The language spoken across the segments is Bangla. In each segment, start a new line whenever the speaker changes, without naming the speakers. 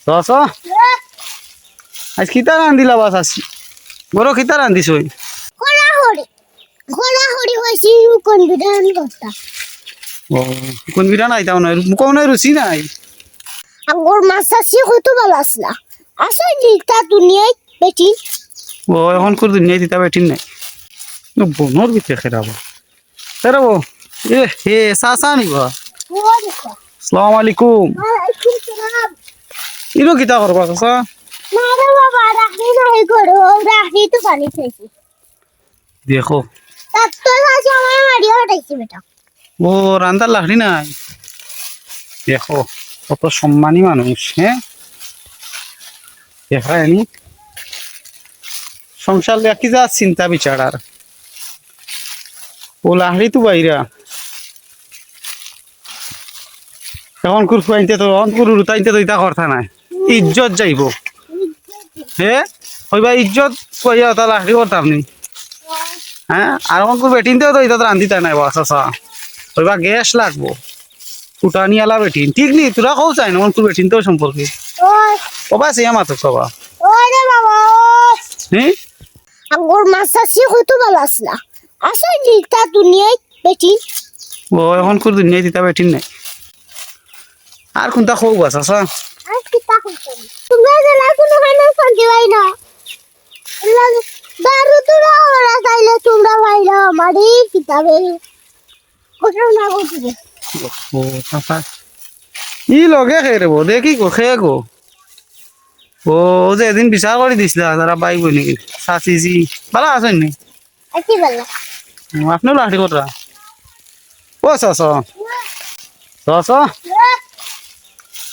রস আজ কিতা রান্ধিলা বাস আসি বড় কিতা রান্ধিস ওই
ঘোড়াহড়ি হয়েছি কোন বিধান কথা
ও কোন বিরান আইতাও না মুখও নাই রুচি নাই
আঙ্গুর মাছ আছে কত ভালো আসলা আসলে নিতা দুনিয়ায় বেটি
ও এখন করে দুনিয়া দিতা বেঠিন নাই বনর ভিতরে খেরাবো খেরাবো এ হে সাসা নিবা আসসালামু আলাইকুম ইনো কিতা করবা চাচা
না রে বাবা রাখি নাই করো রাখি তো পানি খাইছি
দেখো
তার তো আছে আমার মারিয়া হটাইছি বেটা
ও রান্দার লাকড়ি নাই দেখো কত সম্মানী মানুষ হ্যাঁ দেখা এনি সংসার কি যা চিন্তা বিচার আর ও লাকড়ি তো বাইরা এখন কুরকু আনতে তো অন কুরু তাইতে তো ইতা কথা নাই ইজ্জত যাইব হ্যাঁ হইবা ইজ্জত কইয়া তা লাকড়ি করতাম নি হ্যাঁ আর এখন কুর বেটিনতেও তো ইতা রান্ধিতা নাই বাস আসা হইবা গ্যাস লাগবো ফুটানি আলা বেটিন ঠিক নি তোরা কও চাই না তোর বেটিনতেও সম্পর্কে
ওই
কবা সে আমার তো কবা
ওরে বাবা
হ্যাঁ
আঙ্গুর মাছ আছে কত ভালো আসলা আসলে নিতা দুনিয়ায় বেটি
ও এখন করে দুনিয়া দিতা বেঠিন নাই আর কোনটা খৌ গাছ আসা
আর কি তা করতে তোমরা জেলা কোনো খানা শান্তি পাই না দারু তোরা ওরা চাইলে তোমরা পাইলা আমারই কিতাবে কত না করতে
ও চাচা ই লগে খেয়ে রে দেখি গো খেয়ে গো ও যে এদিন বিচার করে দিছিলা তারা বাইব নাকি চাচিজি ভালো আছেন নি
কি বললা
আপনিও লাঠি করা ও চাচা চাচা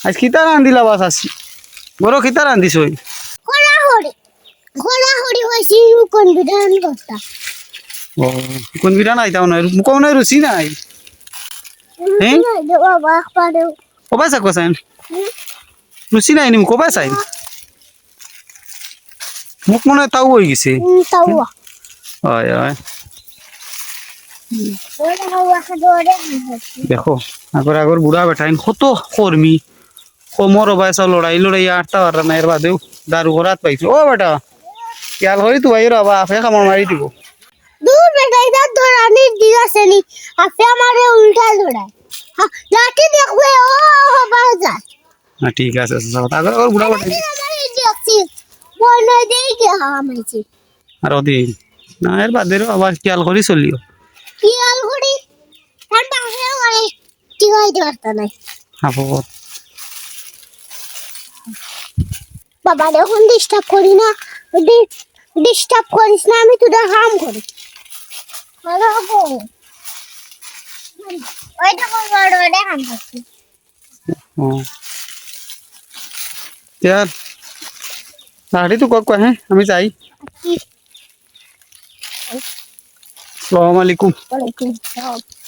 আজ কিতা রান্ধিলা বাস আসি বড় কিতা রান্ধিস ওই
ঘোড়াহড়ি হয়েছি কোন বিধান কথা
ও কোন বিরান আইতাও না মুখও নাই রুচি নাই হ্যাঁ
বাবা পারে
কবাই চাক চাইন রুচি নাই নি কবাই চাই মুখ মনে হয় তাও হয়ে গেছে
তাও
হয় হয়
ওরে হাওয়া খাদরে
দেখো আগর আগর বুড়া বেটাইন কত কর্মী কোমর বয়সা লড়াই লড়াই আটটা আর না এর বাদেও দারু ঘরাত পাইছো ও বেটা খেয়াল করি তো ভাই বাবা আপে কামড় মারি দিব
দূর বেটা এটা ধরানি দিগাছে নি আপে আমারে উল্টা ধরায় লাঠি দেখবে ও বাজার
না ঠিক আছে আগর আগর বুড়া বেটাইন
দেখছি বনে দেই কে হামাইছি
আর ওদিন না এর বাদেও আবার খেয়াল করি চলিও
কি আলগুড়ি তার বাহে মানে কি হয় ধরতা নাই
আপদ
বাবা দেখুন ডিস্টার্ব করি না ডিস্টার্ব করিস না আমি তোদের হাম করি ভালো হবো ওইটা কোন বড় ওটা হাম করছি
ও यार লাঠি তো কক হ্যাঁ আমি যাই আসসালামু আলাইকুম
ওয়ালাইকুম আসসালাম